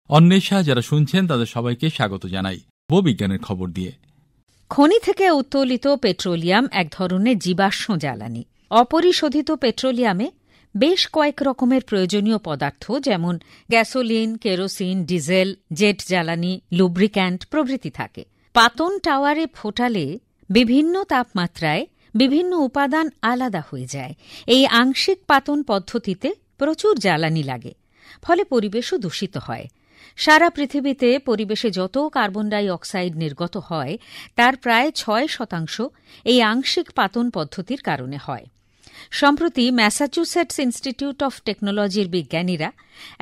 অন্বেষা যারা শুনছেন তাদের সবাইকে স্বাগত জানাই বিজ্ঞানের খবর দিয়ে। খনি থেকে উত্তোলিত পেট্রোলিয়াম এক ধরনের জীবাশ্ম জ্বালানি। অপরিশোধিত পেট্রোলিয়ামে বেশ কয়েক রকমের প্রয়োজনীয় পদার্থ যেমন গ্যাসোলিন, কেরোসিন, ডিজেল, জেট জ্বালানি, লুব্রিক্যান্ট প্রভৃতি থাকে। পাতন টাওয়ারে ফোটালে বিভিন্ন তাপমাত্রায় বিভিন্ন উপাদান আলাদা হয়ে যায়। এই আংশিক পাতন পদ্ধতিতে প্রচুর জ্বালানি লাগে, ফলে পরিবেশও দূষিত হয়। সারা পৃথিবীতে পরিবেশে যত কার্বন ডাই অক্সাইড নির্গত হয় তার প্রায় ৬% এই আংশিক পাতন পদ্ধতির কারণে হয়। সম্প্রতি ম্যাসাচুসেটস ইনস্টিটিউট অফ টেকনোলজির বিজ্ঞানীরা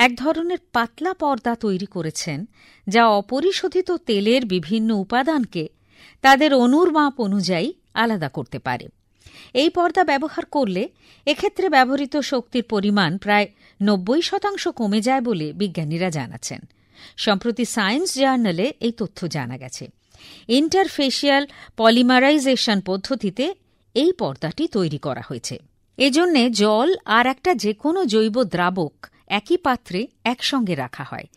এক ধরনের পাতলা পর্দা তৈরি করেছেন, যা অপরিশোধিত তেলের বিভিন্ন উপাদানকে তাদের অণুর মাপ অনুযায়ী আলাদা করতে পারে। এই পর্দা ব্যবহার করলে এক্ষেত্রে ব্যবহৃত শক্তির পরিমাণ প্রায় ৯০% কমে যায় বলে বিজ্ঞানীরা জানাচ্ছেন। সম্প্রতি সায়েন্স জার্নালে এই তথ্য জানা গেছে। ইন্টারফেশিয়াল পলিমারাইজেশন পদ্ধতিতে এই পর্দাটি তৈরি করা হয়েছে। এজন্যে জল আর একটা যে কোনো জৈব দ্রাবক একই পাত্রে একসঙ্গে রাখা হয়।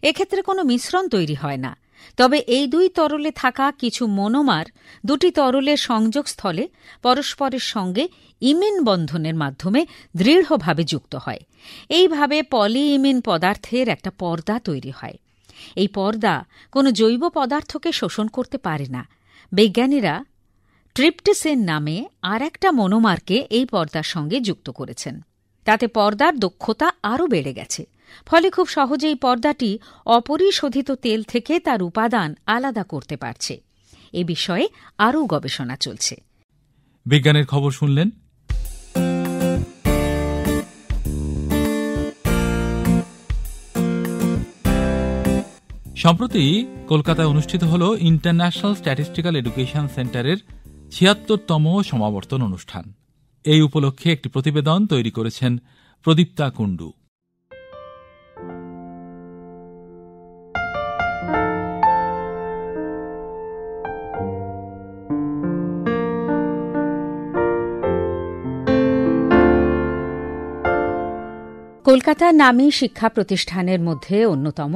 এক্ষেত্রে কোনো মিশ্রণ তৈরি হয় না। তবে এই দুই তরলে থাকা কিছু মনোমার দুটি তরলের সংযোগস্থলে পরস্পরের সঙ্গে ইমিন বন্ধনের মাধ্যমে দৃঢ়ভাবে যুক্ত হয়। এইভাবে পলিইমিন পদার্থের একটা পর্দা তৈরি হয়। এই পর্দা কোনো জৈব পদার্থকে শোষণ করতে পারে না। বিজ্ঞানীরা ট্রিপটিসিন নামে আর একটা মনোমারকে এই পর্দার সঙ্গে যুক্ত করেছেন। তাতে পর্দার দক্ষতা আরও বেড়ে গেছে। ফলে খুব সহজেই পর্দাটি অপরিশোধিত তেল থেকে তার উপাদান আলাদা করতে পারছে। এ বিষয়ে আরও গবেষণা চলছে। বিজ্ঞানের খবর শুনলেন। সম্প্রতি কলকাতায় অনুষ্ঠিত হল ইন্টারন্যাশনাল স্ট্যাটিস্টিক্যাল এডুকেশন সেন্টারের ৭৬তম সমাবর্তন অনুষ্ঠান। এই উপলক্ষে একটি প্রতিবেদন তৈরি করেছেন প্রদীপ্তা কুণ্ডু। কলকাতার নামী শিক্ষা প্রতিষ্ঠানের মধ্যে অন্যতম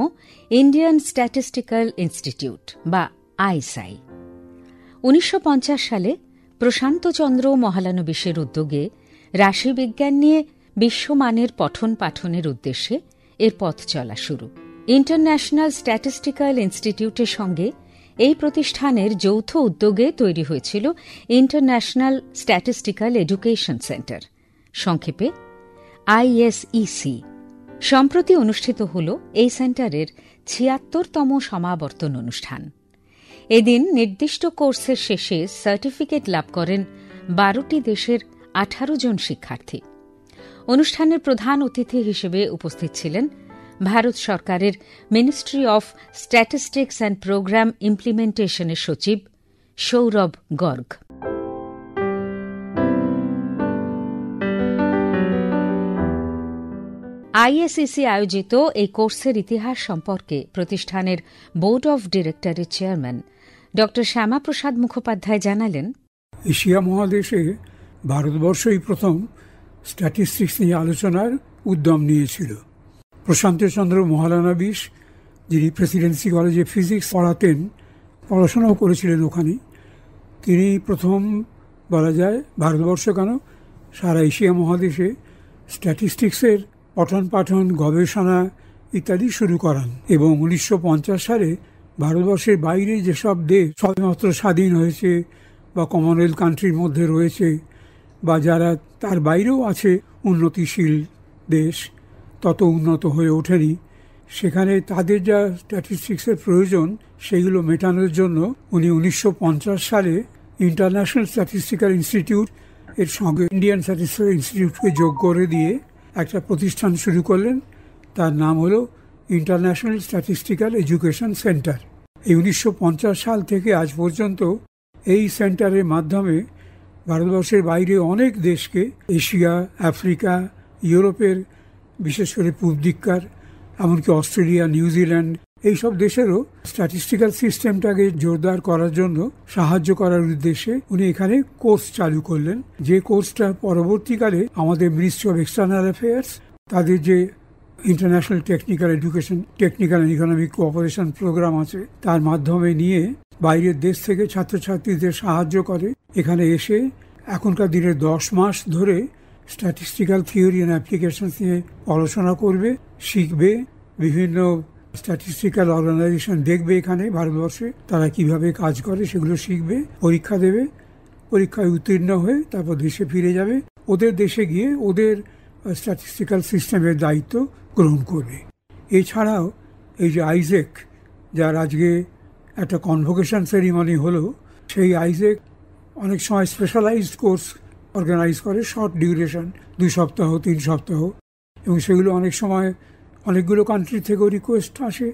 ইন্ডিয়ান স্ট্যাটিস্টিক্যাল ইনস্টিটিউট বা আইএসআই। ১৯৫০ সালে প্রশান্তচন্দ্র মহালানোবিশের উদ্যোগে রাশিবিজ্ঞান নিয়ে বিশ্বমানের পঠন পাঠনের উদ্দেশ্যে এর পথ চলা শুরু। ইন্টারন্যাশনাল স্ট্যাটিস্টিক্যাল ইনস্টিটিউটের সঙ্গে এই প্রতিষ্ঠানের যৌথ উদ্যোগে তৈরি হয়েছিল ইন্টারন্যাশনাল স্ট্যাটিস্টিক্যাল এডুকেশন সেন্টার, সংক্ষেপে আইএসইসি। সম্প্রতি অনুষ্ঠিত হল এই সেন্টারের ৭৬তম সমাবর্তন অনুষ্ঠান। এদিন নির্দিষ্ট কোর্সের শেষে সার্টিফিকেট লাভ করেন ১২টি দেশের ১৮ জন শিক্ষার্থী। অনুষ্ঠানের প্রধান অতিথি হিসেবে উপস্থিত ছিলেন ভারত সরকারের ministry of statistics and programme ইমপ্লিমেন্টেশনের সচিব সৌরভ গর্গ। আইএসইসি আয়োজিত এই কোর্সের ইতিহাস সম্পর্কে প্রতিষ্ঠানের বোর্ড অফ ডিরেক্টরের চেয়ারম্যান ড শ্যামাপ্রসাদ মুখোপাধ্যায় জানালেন, এশিয়া মহাদেশে ভারতবর্ষই প্রথম স্ট্যাটিস্টিক্স নিয়ে আলোচনার উদ্যম নিয়েছিল। প্রশান্তচন্দ্র মহালানোবিশ, যিনি প্রেসিডেন্সি কলেজে ফিজিক্স পড়াতেন, পড়াশোনাও করেছিলেন ওখানে, তিনি প্রথম বলা যায় ভারতবর্ষ কেন সারা এশিয়া মহাদেশে স্ট্যাটিস্টিক্সের পঠন পাঠন, গবেষণা ইত্যাদি শুরু করান। এবং ১৯৫০ সালে ভারতবর্ষের বাইরে যেসব দেশ সবেমাত্র স্বাধীন হয়েছে বা কমনওয়েলথ কান্ট্রির মধ্যে রয়েছে বা যারা তার বাইরেও আছে উন্নতিশীল দেশ, তত উন্নত হয়ে ওঠেনি, সেখানে তাদের যা স্ট্যাটিস্টিক্সের প্রয়োজন সেগুলো মেটানোর জন্য উনি ১৯৫০ সালে ইন্টারন্যাশনাল স্ট্যাটিস্টিক্যাল ইনস্টিটিউট এর সঙ্গে ইন্ডিয়ান স্ট্যাটিস্টিক্যাল ইনস্টিটিউটকে যোগ করে দিয়ে একটা প্রতিষ্ঠান শুরু করলেন। তার নাম হলো ইন্টারন্যাশনাল স্ট্যাটিস্টিক্যাল এডুকেশন সেন্টার। এই ১৯৫০ সাল থেকে আজ পর্যন্ত এই সেন্টারের মাধ্যমে ভারতবর্ষের বাইরে অনেক দেশকে, এশিয়া, আফ্রিকা, ইউরোপের বিশেষ করে পূর্ব দিককার, এমনকি অস্ট্রেলিয়া, নিউজিল্যান্ড, এইসব দেশেরও স্ট্যাটিস্টিক্যাল সিস্টেমটাকে জোরদার করার জন্য সাহায্য করার উদ্দেশ্যে উনি এখানে কোর্স চালু করলেন। যে কোর্সটা পরবর্তীকালে আমাদের মিনিস্ট্রি অফ এক্সটার্নাল অ্যাফেয়ার্স তাদের যে international technical education, technical and economic cooperation programme আছে, তার মাধ্যমে নিয়ে বাইরের দেশ থেকে ছাত্রছাত্রীদের সাহায্য করে। এখানে এসে এখনকার দিনে 10 মাস ধরে স্ট্যাটিস্টিক্যাল থিওরি অ্যান্ড অ্যাপ্লিকেশনস নিয়ে পড়াশোনা করবে, শিখবে। বিভিন্ন স্ট্যাটিস্টিক্যাল অর্গানাইজেশন দেখবে এখানে ভারতবর্ষে তারা কিভাবে কাজ করে, সেগুলো শিখবে, পরীক্ষা দেবে, পরীক্ষায় উত্তীর্ণ হয়ে তারপর দেশে ফিরে যাবে। ওদের দেশে গিয়ে ওদের স্ট্যাটিস্টিক্যাল সিস্টেমের দায়িত্ব গ্রহণ করবে। এছাড়াও এই যে আইজেক, যার আজকে একটা কনভোকেশন সেরিমনি হলো, সেই আইজেক অনেক সময় স্পেশালাইজড কোর্স অর্গানাইজ করে, শর্ট ডিউরেশন, 2 সপ্তাহ 3 সপ্তাহ, এবং সেগুলো অনেক সময় অনেকগুলো কান্ট্রি থেকেও রিকোয়েস্ট আসে।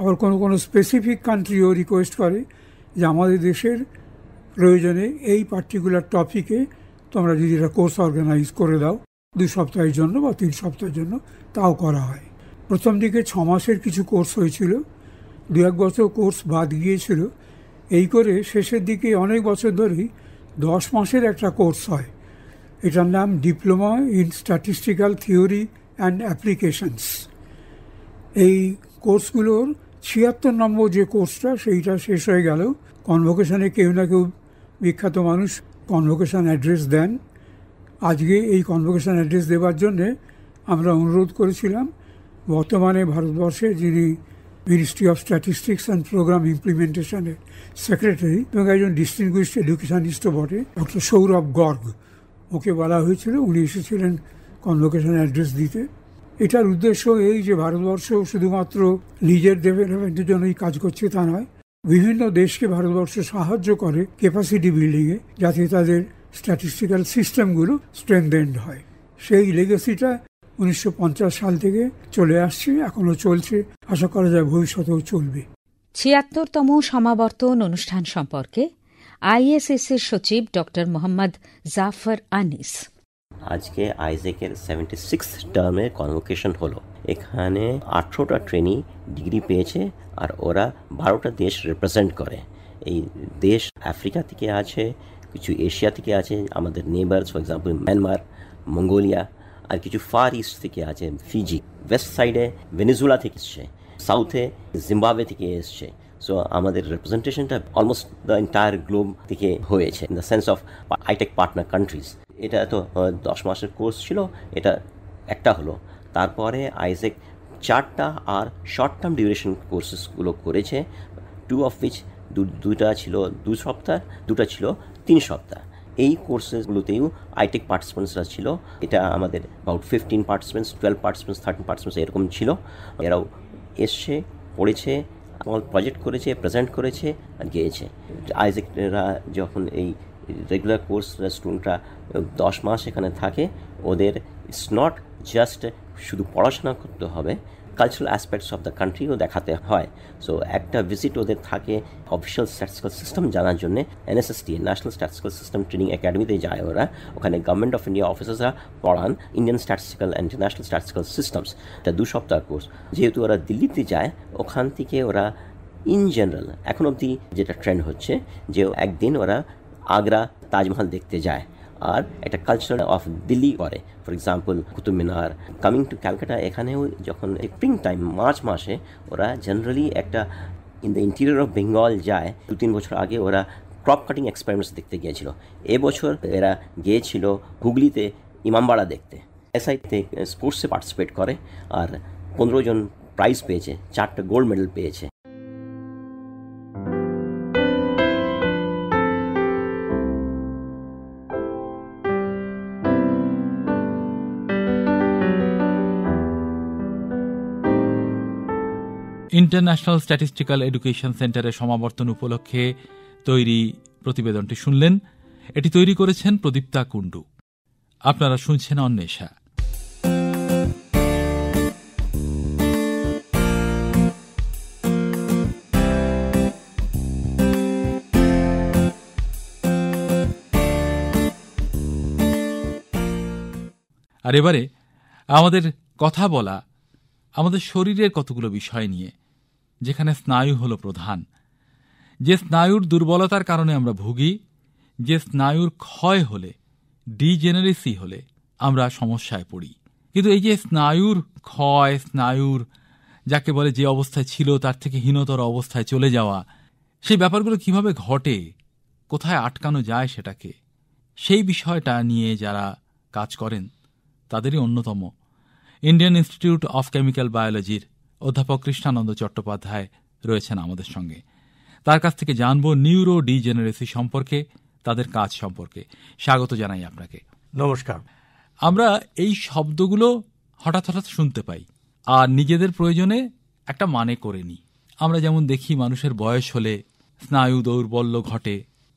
আবার কোনো কোনো স্পেসিফিক কান্ট্রিও রিকোয়েস্ট করে যে আমাদের দেশের প্রয়োজনে এই পার্টিকুলার টপিকে তোমরা যদি একটা কোর্স অর্গানাইজ করে দাও 2 সপ্তাহের জন্য বা 3 সপ্তাহের জন্য, তাও করা হয়। প্রথম দিকে 6 মাসের কিছু কোর্স হয়েছিল, 2-1 বছর কোর্স বাদ গিয়েছিল। এই করে শেষের দিকে অনেক বছর ধরেই 10 মাসের একটা কোর্স হয়। এটার নাম diploma in statistical theory and applications. এই কোর্সগুলোর 76 নম্বর যে কোর্সটা, সেইটা শেষ হয়ে গেল। কনভোকেশনে কেউ না কেউ বিখ্যাত মানুষ কনভোকেশন অ্যাড্রেস দেন। আজকে এই কনভোকেশন অ্যাড্রেস দেওয়ার জন্যে আমরা অনুরোধ করেছিলাম বর্তমানে ভারতবর্ষে যিনি ministry of statistics and programme ইমপ্লিমেন্টেশনের সেক্রেটারি এবং একজন ডিস্টিংগুইশড এডুকেশনিস্টও বটে, ডক্টর সৌরভ গর্গ, ওকে বলা হয়েছিল। উনি এসেছিলেন কনভোকেশন অ্যাড্রেস দিতে। এটার উদ্দেশ্য এই যে ভারতবর্ষ শুধুমাত্র নিজের ডেভেলপমেন্টের জন্যই কাজ করছে তা নয়, বিভিন্ন দেশকে ভারতবর্ষ সাহায্য করে ক্যাপাসিটি বিল্ডিংয়ে, যাতে তাদের স্ট্যাটিস্টিক্যাল সিস্টেমগুলো স্ট্রেংথেন্ড হয়। সেই লেগেসিটা 1950 সাল থেকে চলে আসছে, এখনও চলছে, আশা করা যায় ভবিষ্যতেও চলবে। ৭৬তম সমাবর্তন অনুষ্ঠান সম্পর্কে আইএসএস-এর সচিব ডক্টর মোহাম্মদ জাফর আনিস। আজকে আইজেকের 76 টার্মের কনভোকেশন হলো। এখানে 18টা ট্রেনি ডিগ্রি পেয়েছে, আর ওরা 12টা দেশ রিপ্রেজেন্ট করে। এই দেশ আফ্রিকা থেকে আছে, কিছু এশিয়া থেকে আছে, আমাদের neighbours, for example Myanmar, Mongolia, আর কিছু ফার ইস্ট থেকে আছে, ফিজি, ওয়েস্ট সাইডে ভেনেজুয়েলা থেকে এসছে, সাউথে জিম্বাবুয়ে থেকে এসছে। সো আমাদের রিপ্রেজেন্টেশনটা অলমোস্ট দ্য এন্টায়ার গ্লোব থেকে হয়েছে, in the sense of আইটেক partner countries. এটা তো 10 মাসের কোর্স ছিল, এটা একটা হলো। তারপরে আইজেক 4টা আর শর্ট টার্ম ডিউরেশন কোর্সেসগুলো করেছে, 2 অফ উইচ 2টা ছিল 2 সপ্তাহ, 2টা ছিল 3 সপ্তাহ। এই কোর্সেসগুলোতেও আইটেক পার্টিসিপেন্টসরা ছিল। এটা আমাদের অ্যাবাউট 15 পার্টিসিপেন্টস, 12 পার্টিসিপেন্টস, 13 পার্টিসিপেন্টস এরকম ছিল। এরাও এসছে, পড়েছে, প্রজেক্ট করেছে, প্রেজেন্ট করেছে আর গিয়েছে। আইজেকরা যখন এই রেগুলার কোর্স স্টুডেন্টরা 10 মাস এখানে থাকে, ওদের ইটস নট জাস্ট শুধু পড়াশোনা করতে হবে, কালচারাল অ্যাসপেক্টস অফ দ্য কান্ট্রিও দেখাতে হয়। সো একটা ভিজিট ওদের থাকে অফিসিয়াল স্ট্যাটিস্টিক্যাল সিস্টেম জানার জন্য। এনএসএসটি, ন্যাশনাল স্ট্যাটিস্টিক্যাল সিস্টেম ট্রেনিং একাডেমিতে যায় ওরা। ওখানে গভর্নমেন্ট অফ ইন্ডিয়া অফিসার্সরা পড়ান Indian statistical and international statistical systems. এটা 2 সপ্তাহ কোর্স। যেহেতু ওরা দিল্লিতে যায়, ওখান থেকে ওরা ইন জেনারেল এখন অবধি যেটা ট্রেন্ড হচ্ছে যে একদিন ওরা আগ্রা তাজমহল দেখতে যায়, আর একটা কালচার অফ দিল্লি করে। For example Qutub Minar. Coming to Calcutta, এখানেও যখন স্প্রিং টাইম মার্চ মাসে ওরা জেনারেলি একটা in the interior of Bengal যায়। 2-3 বছর আগে ওরা ক্রপ কাটিং এক্সপেরিমেন্টস দেখতে গিয়েছিল। এবছর এরা গিয়েছিল হুগলিতে ইমামবাড়া দেখতে। এসআইতে স্পোর্টসে পার্টিসিপেট করে, আর 15 জন প্রাইজ পেয়েছে, 4টা গোল্ড মেডেল পেয়েছে। ইন্টারন্যাশনাল স্ট্যাটিস্টিক্যাল এডুকেশন সেন্টারের সমাবর্তন উপলক্ষে তৈরি প্রতিবেদনটি শুনলেন। এটি তৈরি করেছেন প্রদীপ্তা কুণ্ডু। আপনারা শুনছেন অন্বেষা। আর এবারে আমাদের কথা বলা আমাদের শরীরের কতগুলো বিষয় নিয়ে, যেখানে স্নায়ু হল প্রধান। যে স্নায়ুর দুর্বলতার কারণে আমরা ভুগি, যে স্নায়ুর ক্ষয় হলে, ডিজেনারেসি হলে আমরা সমস্যায় পড়ি। কিন্তু এই যে স্নায়ুর ক্ষয়, স্নায়ুর যাকে বলে যে অবস্থায় ছিল তার থেকে হীনতর অবস্থায় চলে যাওয়া, সেই ব্যাপারগুলো কিভাবে ঘটে, কোথায় আটকানো যায় সেটাকে, সেই বিষয়টা নিয়ে যারা কাজ করেন তাদেরই অন্যতম ইন্ডিয়ান ইনস্টিটিউট অফ কেমিক্যাল বায়োলজির অধ্যাপক কৃষ্ণানন্দ চট্টোপাধ্যায় রয়েছেন আমাদের সঙ্গে। তার কাছ থেকে জানব নিউরো ডিজেনারেসি সম্পর্কে, তাদের কাজ সম্পর্কে। স্বাগত জানাই আপনাকে। নমস্কার। আমরা এই শব্দগুলো হঠাৎ হঠাৎ শুনতে পাই আর নিজেদের প্রয়োজনে একটা মানে করে নিই। আমরা যেমন দেখি মানুষের বয়স হলে স্নায়ু দৌর্বল্য ঘটে,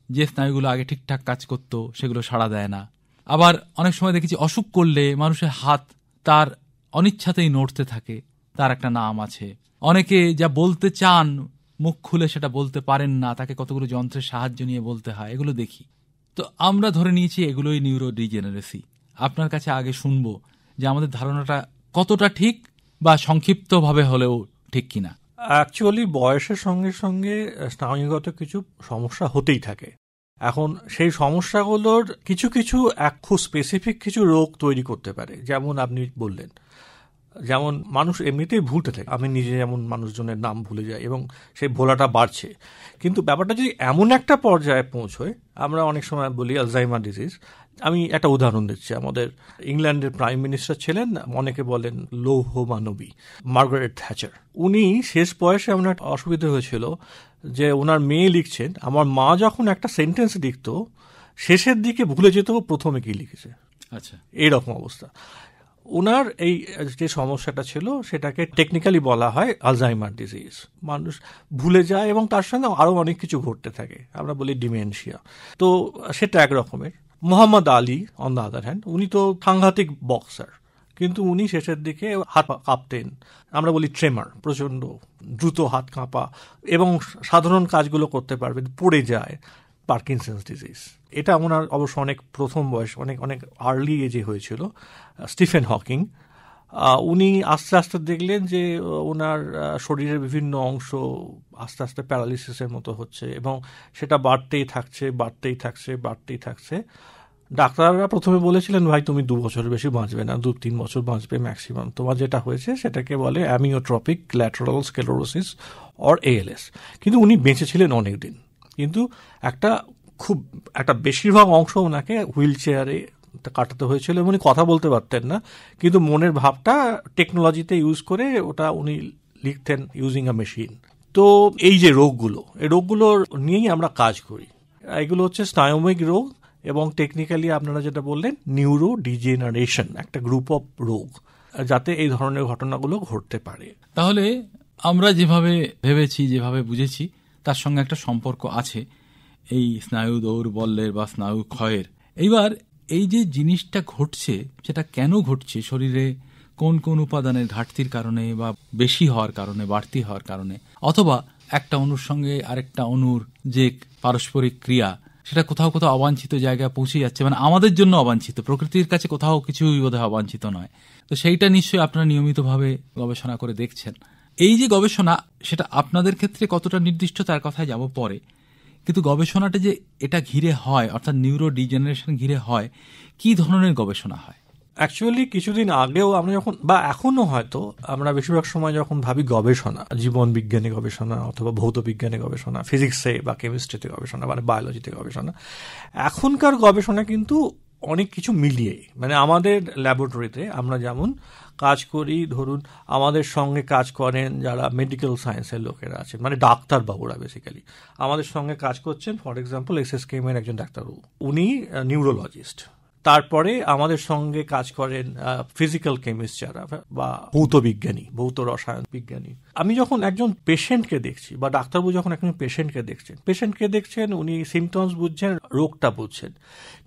যে স্নায়ুগুলো আগে ঠিকঠাক কাজ করত সেগুলো সাড়া দেয় না। আবার অনেক সময় দেখেছি অসুখ করলে মানুষের হাত তার অনিচ্ছাতেই নড়তে থাকে, তার একটা নাম আছে। অনেকে যা বলতে চান মুখ খুলে সেটা বলতে পারেন না, তাকে কতগুলো যন্ত্রের সাহায্য নিয়ে বলতে হয়, এগুলো দেখি। তো আমরা ধরে নিয়েছি এগুলোই নিউরো ডিজেনারেসি। আপনার কাছে আগে শুনবো যে আমাদের ধারণাটা কতটা ঠিক বা সংক্ষিপ্তভাবে হলেও ঠিক কিনা। অ্যাকচুয়ালি বয়সের সঙ্গে সঙ্গে স্নায়ুগত কিছু সমস্যা হতেই থাকে। এখন সেই সমস্যাগুলোর কিছু কিছু খুব স্পেসিফিক কিছু রোগ তৈরি করতে পারে। যেমন আপনি বললেন, যেমন মানুষ এমনিতেই ভুলতে থাকে। আমি নিজে যেমন মানুষজনের নাম ভুলে যাই এবং সেই ভোলাটা বাড়ছে। কিন্তু ব্যাপারটা যদি এমন একটা পর্যায়ে পৌঁছয়, আমরা অনেক সময় বলি আলজাইমার ডিজিজ। আমি একটা উদাহরণ দিচ্ছি। আমাদের ইংল্যান্ডের প্রাইম মিনিস্টার ছিলেন, অনেকে বলেন লৌহ মানবী, মার্গারেট থ্যাচার। উনি শেষ বয়সে এমন একটা অসুবিধা হয়েছিল যে ওনার মেয়ে লিখছেন, আমার মা যখন একটা সেন্টেন্স লিখত শেষের দিকে ভুলে যেত প্রথমে কি লিখেছে। আচ্ছা, এইরকম অবস্থা। ওনার এই যে সমস্যাটা ছিল সেটাকে টেকনিক্যালি বলা হয় আলজাইমার ডিজিজ। মানুষ ভুলে যায় এবং তার সঙ্গে আরও অনেক কিছু ঘটতে থাকে, আমরা বলি ডিমেনশিয়া। তো সেটা এক রকমের। Mohammad Ali on the other hand, উনি তো সাংঘাতিক বক্সার, কিন্তু উনি শেষের দিকে হাত কাঁপতেন, আমরা বলি ট্রেমার, প্রচণ্ড দ্রুত হাত কাঁপা এবং সাধারণ কাজগুলো করতে পারবে, পড়ে যায়। পার্কিনসন্স ডিজিজ, এটা ওনার অবশ্য অনেক প্রথম বয়স, অনেক অনেক আর্লি এজে হয়েছিল। স্টিফেন হকিং, উনি আস্তে আস্তে দেখলেন যে ওনার শরীরের বিভিন্ন অংশ আস্তে আস্তে প্যারালিসিসের মতো হচ্ছে এবং সেটা বাড়তেই থাকছে। ডাক্তাররা প্রথমে বলেছিলেন, ভাই তুমি 2 বছরের বেশি বাঁচবে না, 2-3 বছর বাঁচবে ম্যাক্সিমাম। তোমার যেটা হয়েছে সেটাকে বলে অ্যামিওট্রপিক ল্যাটারাল স্ক্লেরোসিস অর ALS। কিন্তু উনি বেঁচেছিলেন অনেক দিন। কিন্তু একটা বেশিরভাগ অংশ ওনাকে হুইল চেয়ারে কাটাতে হয়েছিল এবং উনি কথা বলতে পারতেন না, কিন্তু মনের ভাবটা টেকনোলজিতে ইউজ করে ওটা উনি লিখতেন ইউজিং আ মেশিন। তো এই যে রোগগুলো, এই রোগগুলোর নিয়েই আমরা কাজ করি। এগুলো হচ্ছে স্নায়ুমিক রোগ এবং টেকনিক্যালি আপনারা যেটা বললেন নিউরো ডিজেনারেশন, একটা গ্রুপ অফ রোগ যাতে এই ধরনের ঘটনাগুলো ঘটতে পারে। তাহলে আমরা যেভাবে ভেবেছি, যেভাবে বুঝেছি, তার সঙ্গে একটা সম্পর্ক আছে এই স্নায়ু দৌর্বল্যের বা স্নায়ু ক্ষয়ের। এইবার এই যে জিনিসটা ঘটছে সেটা কেন ঘটছে, শরীরে কোন কোন উপাদানের ঘাটতির কারণে বা বেশি হওয়ার কারণে, বাড়তি হওয়ার কারণে, অথবা একটা অণুর সঙ্গে আরেকটা অণুর যে পারস্পরিক ক্রিয়া সেটা কোথাও কোথাও অবাঞ্ছিত জায়গায় পৌঁছে যাচ্ছে, মানে আমাদের জন্য অবাঞ্ছিত, প্রকৃতির কাছে কোথাও কিছুই বোধহয় অবাঞ্ছিত নয়। তো সেইটা নিশ্চয়ই আপনারা নিয়মিতভাবে গবেষণা করে দেখছেন। এই যে গবেষণা, সেটা আপনাদের ক্ষেত্রে কতটা নির্দিষ্ট তার কথায় যাব পরে, কিন্তু গবেষণাটা যে এটা ঘিরে হয়, অর্থাৎ নিউরো ডিজেনারেশন ঘিরে হয়, কি ধরনের গবেষণা হয়? অ্যাকচুয়ালি কিছুদিন আগেও আমরা যখন, বা এখনো হয়তো আমরা বেশিরভাগ সময় যখন ভাবি গবেষণা, জীবন বিজ্ঞানে গবেষণা অথবা ভৌত বিজ্ঞানে গবেষণা, ফিজিক্সে বা কেমিস্ট্রিতে গবেষণা, মানে বায়োলজিতে গবেষণা, এখনকার গবেষণা কিন্তু অনেক কিছু মিলিয়ে, মানে আমাদের ল্যাবরেটরিতে আমরা যেমন কাজ করি, ধরুন আমাদের সঙ্গে কাজ করেন যারা মেডিকেল সায়েন্সের লোকেরা আছেন, মানে ডাক্তারবাবুরা বেসিক্যালি আমাদের সঙ্গে কাজ করছেন। ফর এক্সাম্পল SSKM এর একজন ডাক্তারবাবু, উনি নিউরোলজিস্ট। তারপরে আমাদের সঙ্গে কাজ করেন ফিজিক্যাল কেমিস্ট যারা, বা ভৌত বিজ্ঞানী, ভৌত রসায়ন বিজ্ঞানী। আমি যখন একজন পেশেন্টকে দেখছি, বা ডাক্তারবাবু যখন একজন পেশেন্টকে দেখছেন, উনি সিমটমস বুঝছেন, রোগটা বুঝছেন,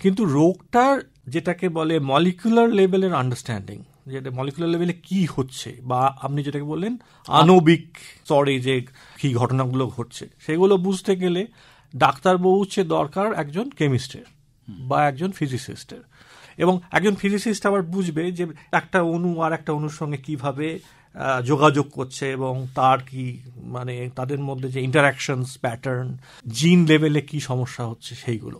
কিন্তু রোগটার যেটাকে বলে মলিকুলার লেভেলের আন্ডারস্ট্যান্ডিং, যেটা মলিকুলার লেভেলে কি হচ্ছে, বা আপনি যেটাকে বললেন আণবিক স্তরে যে কি ঘটনাগুলো ঘটছে, সেগুলো বুঝতে গেলে ডাক্তারবাবু হচ্ছে দরকার একজন কেমিস্টের বা একজন ফিজিসিস্টের। এবং একজন ফিজিসিস্ট আবার বুঝবে যে একটা অণু আর একটা অণুর সঙ্গে কিভাবে যোগাযোগ করছে এবং তার কি, মানে তাদের মধ্যে যে ইন্টারাকশনস প্যাটার্ন, জিন লেভেলে কি সমস্যা হচ্ছে, সেইগুলো।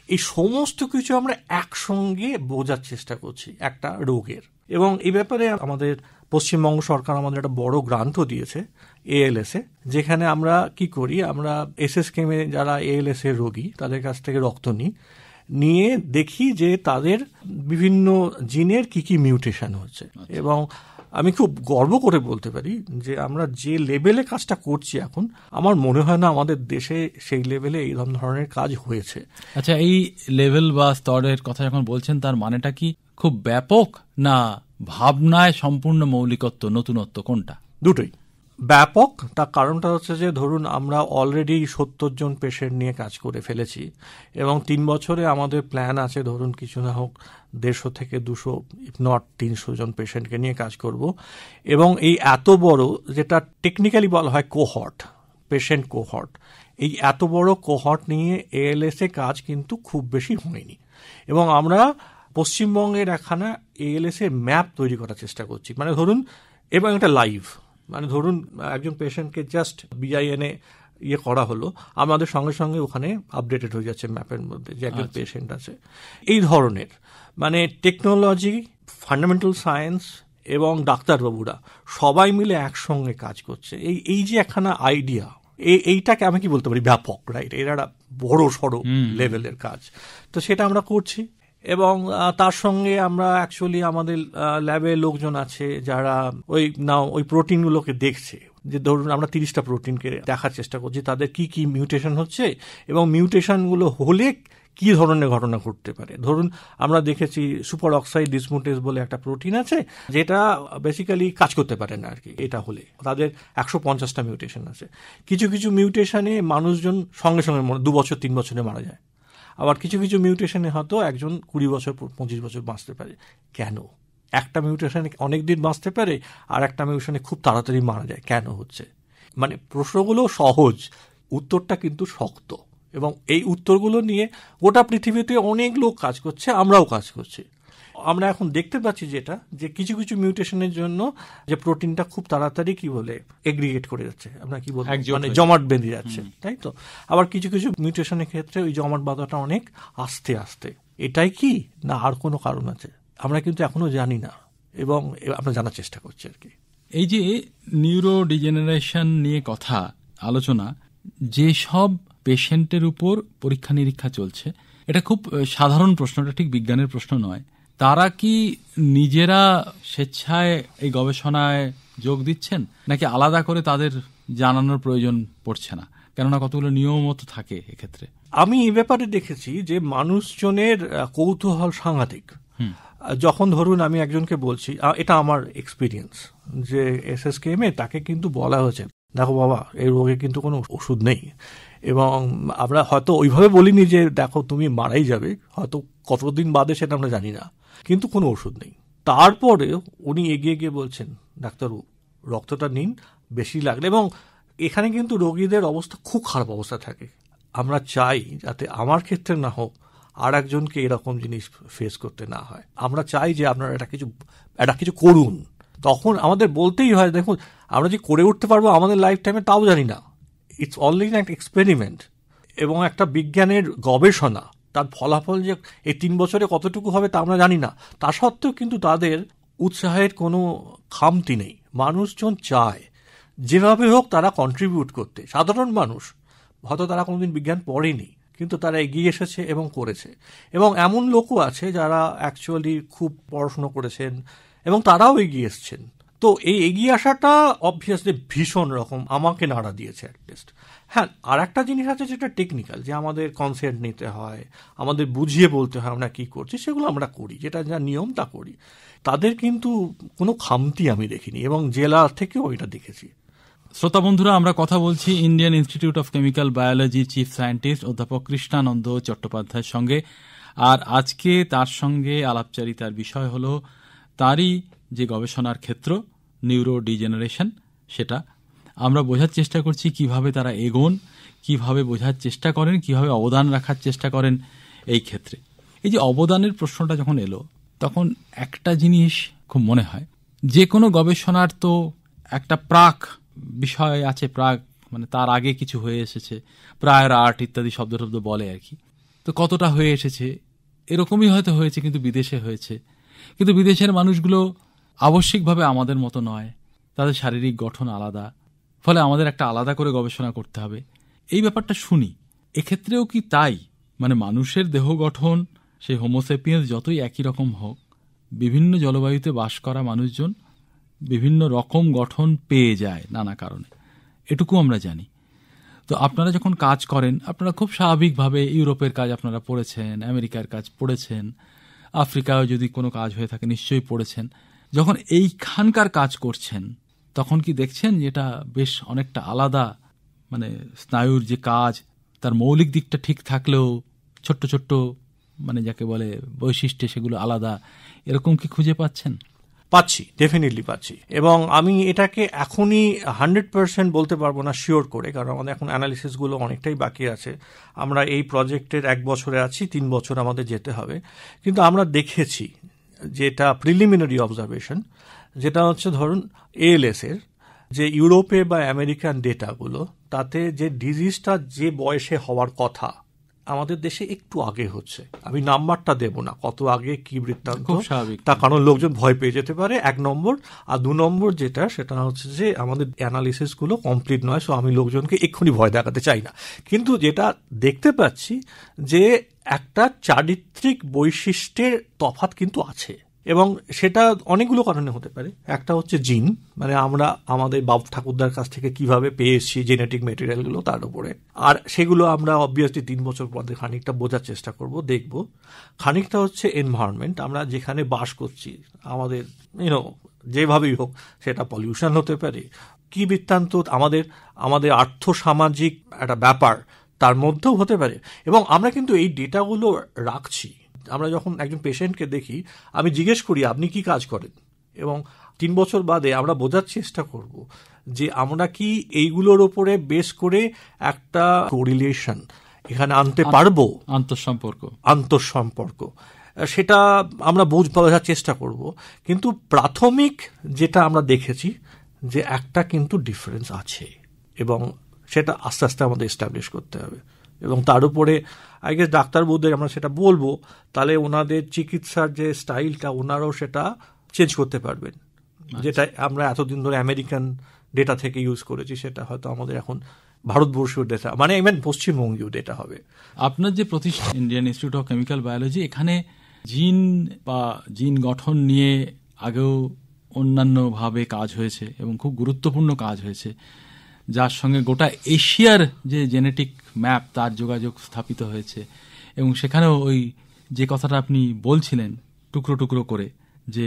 এই সমস্ত কিছু আমরা একসঙ্গে বোঝার চেষ্টা করছি একটা রোগের। এবং এই ব্যাপারে আমাদের পশ্চিমবঙ্গ সরকার আমাদের একটা বড় গ্রান্ট দিয়েছে ALS এ, যেখানে আমরা কি করি, আমরা SSKM-এ যারা ALS এর রোগী তাদের কাছ থেকে রক্ত নিয়ে দেখি যে তাদের বিভিন্ন জিনের কি কি মিউটেশন হচ্ছে। এবং আমি খুব গর্ব করে বলতে পারি যে আমরা যে লেভেলে কাজটা করছি এখন, আমার মনে হয় না আমাদের দেশে সেই লেভেলে এই ধরনের কাজ হয়েছে। আচ্ছা, এই লেভেল বা স্তরের কথা যখন বলছেন তার মানেটা কি খুব ব্যাপক, না ভাবনায় সম্পূর্ণ মৌলিকত্ব, নতুনত্ব, কোনটা? দুটোই ব্যাপক। তার কারণটা হচ্ছে যে ধরুন আমরা অলরেডি 70 জন পেশেন্ট নিয়ে কাজ করে ফেলেছি এবং 3 বছরে আমাদের প্ল্যান আছে ধরুন কিছু না হোক 150 থেকে 200 ইফ নট 300 জন পেশেন্টকে নিয়ে কাজ করব। এবং এই এত বড়, যেটা টেকনিক্যালি বলা হয় কোহর্ট, পেশেন্ট কোহর্ট, এই এত বড় কোহর্ট নিয়ে ALS এ কাজ কিন্তু খুব বেশি হয়নি। এবং আমরা পশ্চিমবঙ্গের একখানা ALS এর ম্যাপ তৈরি করার চেষ্টা করছি। মানে ধরুন, এবং এটা লাইভ, মানে ধরুন একজন পেশেন্টকে জাস্ট BIN করা হলো, আমাদের সঙ্গে সঙ্গে ওখানে আপডেটেড হয়ে যাচ্ছে ম্যাপের মধ্যে যে একজন পেশেন্ট আছে। এই ধরনের মানে টেকনোলজি, ফান্ডামেন্টাল সায়েন্স এবং ডাক্তারবাবুরা সবাই মিলে একসঙ্গে কাজ করছে। এই যে একখানা আইডিয়া, এইটাকে আমি কি বলতে পারি, ব্যাপক, রাইট? এরা বড় সড়ো লেভেলের কাজ, তো সেটা আমরা করছি। এবং তার সঙ্গে আমরা অ্যাকচুয়ালি আমাদের ল্যাবে লোকজন আছে যারা ওই প্রোটিনগুলোকে দেখছে, যে ধরুন আমরা 30টা প্রোটিনকে দেখার চেষ্টা করছি তাদের কি কি মিউটেশন হচ্ছে এবং মিউটেশনগুলো হলে কি ধরনের ঘটনা ঘটতে পারে। ধরুন আমরা দেখেছি সুপার অক্সাইড ডিসমুটেজ বলে একটা প্রোটিন আছে যেটা বেসিক্যালি কাজ করতে পারে না আর কি। এটা হলে তাদের 150টা মিউটেশন আছে। কিছু কিছু মিউটেশনে মানুষজন সঙ্গে সঙ্গে 2 বছর 3 বছরে মারা যায়। আবার কিছু কিছু মিউটেশনে হয়তো একজন 20 বছর 25 বছর বাঁচতে পারে। কেন? একটা মিউটেশনে অনেক দিন বাঁচতে পারে আর একটা মিউটেশনে খুব তাড়াতাড়ি মারা যায়, কেন হচ্ছে? মানে প্রশ্নগুলো সহজ, উত্তরটা কিন্তু শক্ত। এবং এই উত্তরগুলো নিয়ে গোটা পৃথিবীতে অনেক লোক কাজ করছে, আমরাও কাজ করছি। আমরা এখন দেখতে পাচ্ছি যেটা, যে কিছু কিছু মিউটেশনের জন্য যে প্রোটিনটা খুব তাড়াতাড়ি কি বলে এগ্রিগেট করে যাচ্ছে, আমরা কি বলবো, মানে জমাট বেঁধে যাচ্ছে, তাই তো? আবার কিছু কিছু মিউটেশনের ক্ষেত্রে ওই জমাট বাঁধাটা অনেক আস্তে আস্তে। এটাই কি, না আর কোনো কারণ আছে? আমরা কিন্তু এখনো জানি না এবং আমরা জানার চেষ্টা করছি আর কি। এই যে নিউরো ডিজেনারেশন নিয়ে কথা আলোচনা, যে সব পেশেন্টের উপর পরীক্ষা নিরীক্ষা চলছে, এটা খুব সাধারণ প্রশ্ন, এটা ঠিক বিজ্ঞানের প্রশ্ন নয়। তারা কি নিজেরা স্বেচ্ছায় এই গবেষণায় যোগ দিচ্ছেন, নাকি আলাদা করে তাদের জানানোর প্রয়োজন পড়ছে না? কেননা কতগুলো নিয়মও তো থাকে এক্ষেত্রে। আমি এই ব্যাপারে দেখেছি যে মানুষজনের কৌতূহল সাংঘাতিক। যখন ধরুন আমি একজনকে বলছি, এটা আমার এক্সপিরিয়েন্স, যে SSKM-এ তাকে কিন্তু বলা হয়েছে, দেখো বাবা এই রোগে কিন্তু কোনো ওষুধ নেই। এবং আমরা হয়তো ওইভাবে বলিনি যে দেখো তুমি মারাই যাবে, হয়তো কতদিন বাদে সেটা আমরা জানি না, কিন্তু কোনো ওষুধ নেই। তারপরে উনি এগিয়ে গিয়ে বলছেন, ডাক্তারবাবু রক্তটা নিন, বেশি লাগলে। এবং এখানে কিন্তু রোগীদের অবস্থা খুব খারাপ অবস্থা থাকে। আমরা চাই যাতে আমার ক্ষেত্রে না হোক, আর একজনকে এরকম জিনিস ফেস করতে না হয়। আমরা চাই যে আপনারা এটা কিছু করুন। তখন আমাদের বলতেই হয়, দেখুন আমরা যে করে উঠতে পারবো আমাদের লাইফ টাইমে তাও জানি না। ইটস অলরেডি একটা এক্সপেরিমেন্ট এবং একটা বিজ্ঞানের গবেষণা, তার ফলাফল যে এই 3 বছরে কতটুকু হবে তা আমরা জানি না। তা সত্ত্বেও কিন্তু তাদের উৎসাহের কোনো খামতি নেই। মানুষজন চায় যেভাবে হোক তারা কন্ট্রিবিউট করতে। সাধারণ মানুষ হয়তো তারা কোনোদিন বিজ্ঞান পড়েনি, কিন্তু তারা এগিয়ে এসেছে এবং করেছে। এবং এমন লোকও আছে যারা অ্যাকচুয়ালি খুব পড়াশুনো করেছেন এবং তারাও এগিয়ে এসছেন। তো এই এগিয়ে আসাটা অবভিয়াসলি ভীষণ রকম আমাকে নাড়া দিয়েছে অ্যাটলিস্ট। হ্যাঁ, আর একটা জিনিস আছে যেটা টেকনিক্যাল, যে আমাদের কনসেন্ট নিতে হয়, আমাদের বুঝিয়ে বলতে হয় আমরা কি করছি, সেগুলো আমরা করি, যেটা যা নিয়ম তা করি। তাদের কিন্তু কোনো খামতি আমি দেখিনি এবং জেলা থেকেও এটা দেখেছি। শ্রোতা বন্ধুরা, আমরা কথা বলছি ইন্ডিয়ান ইনস্টিটিউট অফ কেমিক্যাল বায়োলজির চিফ সায়েন্টিস্ট অধ্যাপক কৃষ্ণানন্দ চট্টোপাধ্যায়ের সঙ্গে। আর আজকে তার সঙ্গে আলাপচারিতার বিষয় হলো তারই যে গবেষণার ক্ষেত্র নিউরো ডিজেনারেশন, সেটা আমরা বোঝার চেষ্টা করছি কিভাবে তারা এগোন, কিভাবে বোঝার চেষ্টা করেন, কিভাবে অবদান রাখার চেষ্টা করেন এই ক্ষেত্রে। এই যে অবদানের প্রশ্নটা যখন এলো, তখন একটা জিনিস খুব মনে হয়, যে কোনো গবেষণার তো একটা প্রাক বিষয় আছে, প্রাক মানে তার আগে কিছু হয়ে এসেছে, প্রায়র আর্ট ইত্যাদি শব্দ বলে আর কি। তো তো কতটা হয়ে এসেছে, এরকমই হয়তো হয়েছে, কিন্তু বিদেশে হয়েছে। কিন্তু বিদেশের মানুষগুলো আবশ্যিকভাবে আমাদের মতো নয়, তাদের শারীরিক গঠন আলাদা, ফলে আমাদের একটা আলাদা করে গবেষণা করতে হবে। এই ব্যাপারটা শুনি, এক্ষেত্রেও কি তাই? মানে মানুষের দেহ গঠন, সেই হোমোসেপিয়েন্স যতই একই রকম হোক, বিভিন্ন জলবায়ুতে বাস করা মানুষজন বিভিন্ন রকম গঠন পেয়ে যায় নানা কারণে, এটুকু আমরা জানি। তো আপনারা যখন কাজ করেন, আপনারা খুব স্বাভাবিকভাবে ইউরোপের কাজ আপনারা পড়েছেন, আমেরিকার কাজ পড়েছেন, আফ্রিকায় যদি কোনো কাজ হয়ে থাকে নিশ্চয়ই পড়েছেন। যখন এইখানকার কাজ করছেন তখন কি দেখছেন যেটা বেশ অনেকটা আলাদা? মানে স্নায়ুর যে কাজ, তার মৌলিক দিকটা ঠিক থাকলেও ছোট্ট ছোট্ট মানে যাকে বলে বৈশিষ্ট্য, সেগুলো আলাদা, এরকম কি খুঁজে পাচ্ছেন? পাচ্ছি, ডেফিনেটলি পাচ্ছি। এবং আমি এটাকে এখনই 100% বলতে পারবো না শিওর করে, কারণ আমাদের এখন অ্যানালিসিসগুলো অনেকটাই বাকি আছে। আমরা এই প্রজেক্টের 1 বছরে আছি, 3 বছর আমাদের যেতে হবে। কিন্তু আমরা দেখেছি যেটা প্রিলিমিনারি অবজারভেশন, যেটা হচ্ছে ধরুন ALS এর যে ইউরোপে বা আমেরিকান ডেটাগুলো, তাতে যে ডিজিজটা যে বয়সে হওয়ার কথা আমাদের দেশে একটু আগে হচ্ছে। আমি নাম্বারটা দেব না কত আগে কি বৃত্তান্ত, তার কারণ লোকজন ভয় পেয়ে যেতে পারে, 1 নম্বর। আর 2 নম্বর যেটা, সেটা হচ্ছে যে আমাদের অ্যানালিসিসগুলো কমপ্লিট নয়, সো আমি লোকজনকে এক্ষুনি ভয় দেখাতে চাই না। কিন্তু যেটা দেখতে পাচ্ছি যে একটা চারিত্রিক বৈশিষ্ট্যের তফাৎ কিন্তু আছে, এবং সেটা অনেকগুলো কারণে হতে পারে। একটা হচ্ছে জিন, মানে আমরা আমাদের বাপ ঠাকুরদার কাছ থেকে কিভাবে পেয়েছি জেনেটিক মেটেরিয়ালগুলো, তার উপরে। আর সেগুলো আমরা অবভিয়াসলি 3 বছর পরে খানিকটা বোঝার চেষ্টা করব, দেখব। খানিকটা হচ্ছে এনভায়রনমেন্ট, আমরা যেখানে বাস করছি, আমাদের যেভাবেই হোক, সেটা পলিউশন হতে পারে, কি বৃত্তান্ত আমাদের আর্থসামাজিক একটা ব্যাপার তার মধ্যেও হতে পারে। এবং আমরা কিন্তু এই ডেটাগুলো রাখছি। আমরা যখন একজন পেশেন্টকে দেখি, আমি জিজ্ঞেস করি আপনি কি কাজ করেন, এবং 3 বছর বাদে আমরা বোঝার চেষ্টা করব যে আমরা কি এইগুলোর ওপরে বেস করে একটা কোরিলেশন এখানে আনতে পারবো, আন্তঃসম্পর্ক, সেটা আমরা বোঝার চেষ্টা করব। কিন্তু প্রাথমিক যেটা আমরা দেখেছি যে একটা কিন্তু ডিফারেন্স আছে, এবং সেটা আস্তে আস্তে আমাদের এস্টাবলিশ করতে হবে। এবং তার উপরে আই গেস ডাক্তারবাবুদের আমরা সেটা বলবো, তাহলে ওনাদের চিকিৎসার যে স্টাইলটা ওনারাও সেটা চেঞ্জ করতে পারবেন। যেটা আমরা এতদিন ধরে আমেরিকান ডেটা থেকে ইউজ করেছি, সেটা হয়তো আমাদের এখন ভারতবর্ষীয় ডেটা, মানে পশ্চিমবঙ্গীয় ডেটা হবে। আপনার যে প্রতিষ্ঠান Indian institute of chemical biology, এখানে জিন বা জিন গঠন নিয়ে আগেও অন্যান্যভাবে কাজ হয়েছে এবং খুব গুরুত্বপূর্ণ কাজ হয়েছে, যার সঙ্গে গোটা এশিয়ার যে জেনেটিক ম্যাপ তার যোগাযোগ স্থাপিত হয়েছে। এবং সেখানেও ওই যে কথাটা আপনি বলছিলেন টুকরো টুকরো করে, যে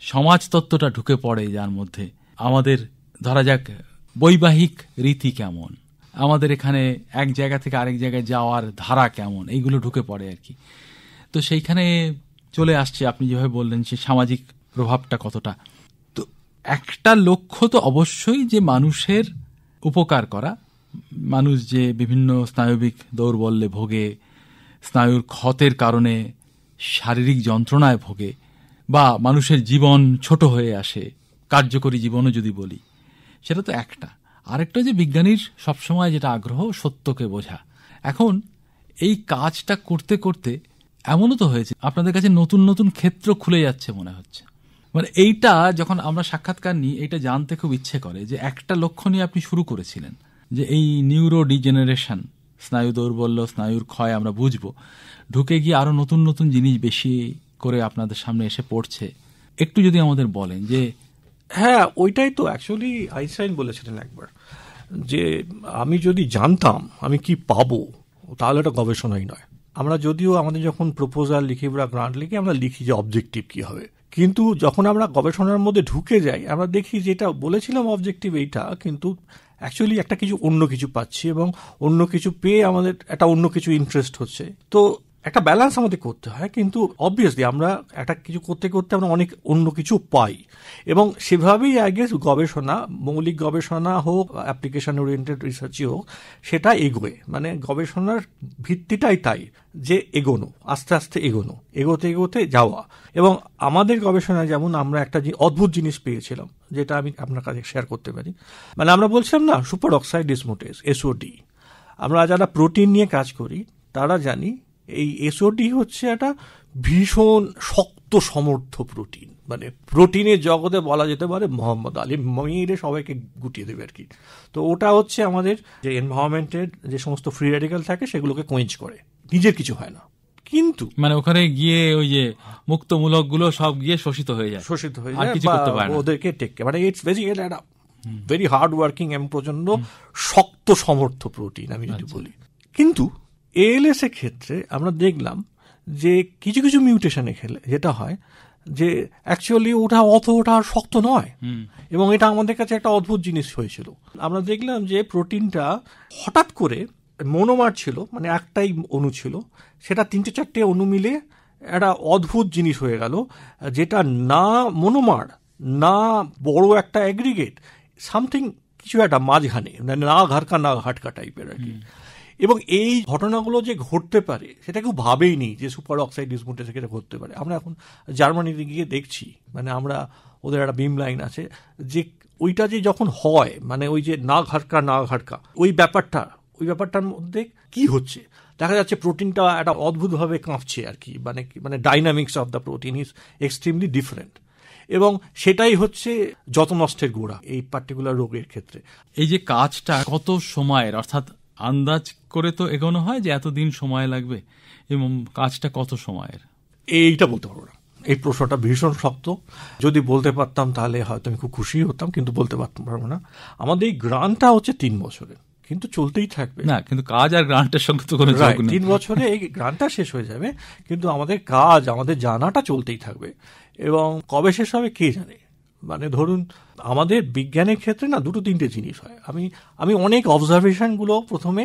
সমাজতত্ত্বটা ঢুকে পড়ে, যার মধ্যে আমাদের ধরা যাক বৈবাহিক রীতি কেমন, আমাদের এখানে এক জায়গা থেকে আরেক জায়গায় যাওয়ার ধারা কেমন, এইগুলো ঢুকে পড়ে আর কি। তো সেইখানে চলে আসছে আপনি যেভাবে বললেন সে সামাজিক প্রভাবটা কতটা। তো একটা লক্ষ্য তো অবশ্যই যে মানুষের উপকার করা, মানুষ যে বিভিন্ন স্নায়বিক দৌর্বল্যে ভোগে, স্নায়ুর ক্ষতের কারণে শারীরিক যন্ত্রণায় ভোগে, বা মানুষের জীবন ছোট হয়ে আসে, কার্যকরী জীবনও যদি বলি, সেটা তো একটা। আরেকটা যে বিজ্ঞানীর সবসময় যেটা আগ্রহ, সত্যকে বোঝা। এখন এই কাজটা করতে করতে এমনও তো হয়েছে আপনাদের কাছে নতুন নতুন ক্ষেত্র খুলে যাচ্ছে মনে হচ্ছে। মানে এইটা যখন আমরা সাক্ষাৎকার নিই, এটা জানতে খুব ইচ্ছে করে যে একটা লক্ষ্য নিয়ে আপনি শুরু করেছিলেন, যে এই নিউরো ডিজেনারেশন, স্নায়ু দৌর্বল্য, স্নায়ুর ক্ষয় আমরা বুঝবো, ঢুকে গিয়ে আরো নতুন নতুন জিনিস বেশি করে আপনাদের সামনে এসে পড়ছে। একটু যদি আমাদের বলেন যে। হ্যাঁ, ওইটাই তো অ্যাকচুয়ালি আইনস্টাইন বলেছিলেন একবার, যে আমি যদি জানতাম আমি কি পাবো, তাহলে এটা গবেষণাই নয়। আমরা যদিও আমাদের যখন প্রপোজাল লিখি বা গ্রান্ট লিখি, আমরা লিখি যে অবজেক্টিভ কি হবে, কিন্তু যখন আমরা গবেষণার মধ্যে ঢুকে যাই, আমরা দেখি যেটা বলেছিলাম অবজেক্টিভ এইটা, কিন্তু অ্যাকচুয়ালি একটা কিছু অন্য কিছু পাচ্ছি, এবং অন্য কিছু পেয়ে আমাদের একটা অন্য কিছু ইন্টারেস্ট হচ্ছে। তো একটা ব্যালেন্স আমাদের করতে হয়, কিন্তু অবভিয়াসলি আমরা একটা কিছু করতে করতে আমরা অনেক অন্য কিছু পাই, এবং সেভাবেই আই গেস গবেষণা, মৌলিক গবেষণা হোক, অ্যাপ্লিকেশন ওরিয়েন্টেড রিসার্চই হোক, সেটা এগোয়। মানে গবেষণার ভিত্তিটাই তাই, যে এগোনো, আস্তে আস্তে এগোনো, এগোতে এগোতে যাওয়া। এবং আমাদের গবেষণায় যেমন আমরা একটা অদ্ভুত জিনিস পেয়েছিলাম, যেটা আমি আপনার কাছে শেয়ার করতে পারি। মানে আমরা বলছিলাম না, সুপার অক্সাইড ডিসমুটেজ, SOD। আমরা যারা প্রোটিন নিয়ে কাজ করি তারা জানি এই এসওডি হচ্ছে একটা ভীষণ শক্ত সমর্থ প্রোটিন, মানে প্রোটিনের জগতে বলা যেতে পারে মোহাম্মদ আলী, মেয়েরে সবাইকে গুটিয়ে দেবে আর কি। তো ওটা হচ্ছে আমাদের যে এনভায়রনমেন্টের যে সমস্ত ফ্রি রেডিক্যাল থাকে সেগুলোকে কোয়েঞ্চ করে, নিজের কিছু হয় না। কিন্তু মানে ওখানে গিয়ে ওই যে মুক্তমূলক গুলো সব গিয়ে শোষিত হয়ে যায়, ওদেরকে টেক, মানে ইটস বেসিক্যালি একটা ভেরি হার্ড ওয়ার্কিং এবং প্রচন্ড শক্ত সমর্থ প্রোটিন আমি যদি বলি। কিন্তু এএলএস এর ক্ষেত্রে আমরা দেখলাম যে কিছু কিছু মিউটেশনে খেলে যেটা হয় যে অ্যাকচুয়ালি ওটা শক্ত নয়, এবং এটা আমাদের কাছে একটা অদ্ভুত জিনিস হয়েছিল। আমরা দেখলাম যে প্রোটিনটা হঠাৎ করে মনোমার ছিল, মানে একটাই অণু ছিল, সেটা 3-4টে অণু মিলে একটা অদ্ভুত জিনিস হয়ে গেল, যেটা না মনোমার না বড় একটা অ্যাগ্রিগেট, সামথিং কিছু একটা মাঝখানে, না ঘাটকা না ঘাটকা টাইপের আর কি। এবং এই ঘটনাগুলো যে ঘটতে পারে সেটা কেউ ভাবেইনি যে সুপার অক্সাইড ডিসমুটেশন থেকে ঘটতে পারে। আমরা এখন জার্মানিতে গিয়ে দেখছি, মানে আমরা ওদের একটা বিম লাইন আছে যে ওইটা যে যখন হয়, মানে ওই যে না ঘাটকা ওই ব্যাপারটার মধ্যে কি হচ্ছে দেখা যাচ্ছে, প্রোটিনটা একটা অদ্ভুতভাবে কাঁপছে আর কি, মানে dynamics of the protein is extremely different, এবং সেটাই হচ্ছে যত নষ্টের গোড়া এই পার্টিকুলার রোগের ক্ষেত্রে। এই যে কাজটা কত সময়ের, অর্থাৎ আন্দাজ করে তো এগোনো হয় যে এতদিন সময় লাগবে, এবং কাজটা কত সময়ের এইটা বলতে পারবো না। এই প্রশ্নটা ভীষণ শক্ত, যদি বলতে পারতাম তাহলে হয়তো আমি খুব খুশি হতাম, কিন্তু বলতে পারবো না। আমাদের এই গ্রান্টটা হচ্ছে 3 বছরের, কিন্তু চলতেই থাকবে না, কিন্তু কাজ আর গ্রান্টের সঙ্গে তো কোনো যোগ নেই। 3 বছরে এই গ্রান্টটা শেষ হয়ে যাবে, কিন্তু আমাদের কাজ, আমাদের জানাটা চলতেই থাকবে, এবং কবে শেষ হবে কে জানে। মানে ধরুন আমাদের বিজ্ঞানের ক্ষেত্রে না 2-3টে জিনিস হয়। আমি অনেক অবজারভেশনগুলো প্রথমে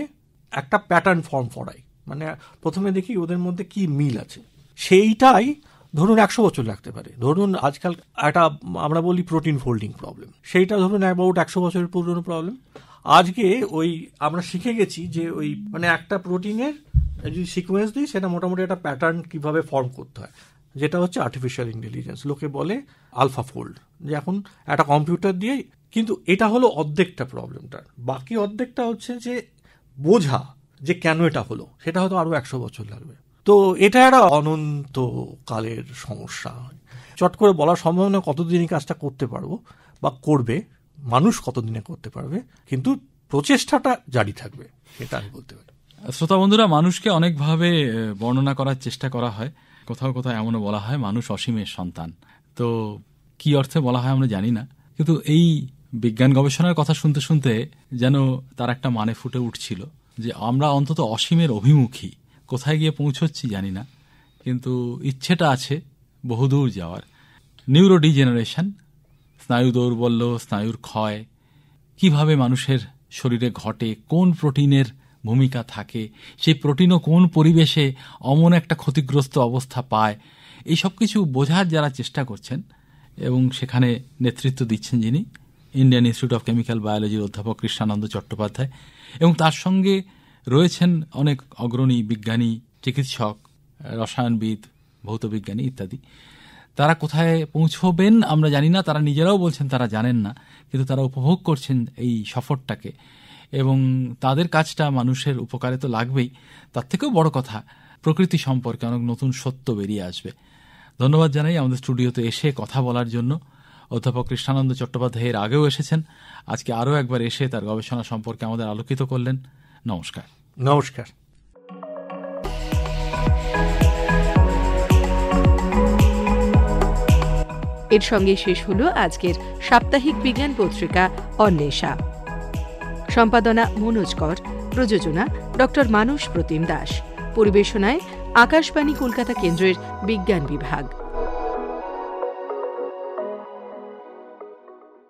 একটা প্যাটার্ন ফর্ম করাই, মানে প্রথমে দেখি ওদের মধ্যে কি মিল আছে, সেইটাই ধরুন 100 বছর লাগতে পারে। ধরুন আজকাল একটা আমরা বলি প্রোটিন ফোল্ডিং প্রবলেম, সেইটা ধরুন অ্যাবাউট 100 বছরের পুরনো প্রবলেম। আজকে ওই আমরা শিখে গেছি যে ওই মানে একটা প্রোটিনের যদি সিকোয়েন্স দিই সেটা মোটামুটি একটা প্যাটার্ন কিভাবে ফর্ম করতে হয়, যেটা হচ্ছে আর্টিফিশিয়াল ইন্টেলিজেন্স, লোকে বলে আলফা ফোল্ড, যে এখন একটা কম্পিউটার দিয়ে। কিন্তু এটা হলো অর্ধেকটা প্রবলেমটার, বাকি অর্ধেকটা হচ্ছে যে বোঝা যে কেন এটা হলো, সেটা হয়তো আরো 100 বছর লাগবে। তো এটা একটা অনন্তকালের সমস্যা, চট করে বলা সম্ভব না কতদিন এই কাজটা করতে পারবো বা করবে মানুষ, কতদিনে করতে পারবে, কিন্তু প্রচেষ্টাটা জারি থাকবে, সেটা আমি বলতে পারি। শ্রোতা বন্ধুরা, মানুষকে অনেকভাবে বর্ণনা করার চেষ্টা করা হয়, কোথাও কোথাও এমনও বলা হয় মানুষ অসীমের সন্তান। তো কি অর্থে বলা হয় আমরা জানি না, কিন্তু এই বিজ্ঞান গবেষণার কথা শুনতে শুনতে যেন তার একটা মানে ফুটে উঠছিল যে আমরা অন্তত অসীমের অভিমুখী, কোথায় গিয়ে পৌঁছচ্ছি জানি না, কিন্তু ইচ্ছেটা আছে বহুদূর যাওয়ার। নিউরোডিজেনারেশন, স্নায়ু দৌর্বল্য, স্নায়ুর ক্ষয় কিভাবে মানুষের শরীরে ঘটে, কোন প্রোটিনের ভূমিকা থাকে, সেই প্রোটিনও কোন পরিবেশে অমন একটা ক্ষতিগ্রস্ত অবস্থা পায়, এই সব কিছু বোঝার যারা চেষ্টা করছেন, এবং সেখানে নেতৃত্ব দিচ্ছেন যিনি ইন্ডিয়ান ইনস্টিটিউট অফ কেমিক্যাল বায়োলজির অধ্যাপক কৃষ্ণানন্দ চট্টোপাধ্যায়, এবং তার সঙ্গে রয়েছেন অনেক অগ্রণী বিজ্ঞানী, চিকিৎসক, রসায়নবিদ, ভৌতবিজ্ঞানী ইত্যাদি। তারা কোথায় পৌঁছবেন আমরা জানি না, তারা নিজেরাও বলছেন তারা জানেন না, কিন্তু তারা উপভোগ করছেন এই সফরটাকে, এবং তাদের কাজটা মানুষের উপকারে তো লাগবেই, তার থেকেও বড় কথা প্রকৃতি সম্পর্কে অনেক নতুন সত্য বেরিয়ে আসবে। ধন্যবাদ জানাই আমাদের স্টুডিওতে এসে কথা বলার জন্য। অধ্যাপক কৃষ্ণানন্দ চট্টোপাধ্যায় এর আগেও এসেছেন, আজকে আরও একবার এসে তার গবেষণা সম্পর্কে আমাদের আলোকিত করলেন। নমস্কার। নমস্কার। এর সঙ্গে শেষ হলো আজকের সাপ্তাহিক বিজ্ঞান পত্রিকা অন্বেষা। সম্পাদনা মনোজ কর, প্রযোজনা ডক্টর মানস প্রতিম দাস, পরিবেশনায় আকাশবাণী কলকাতা কেন্দ্রের বিজ্ঞান বিভাগ।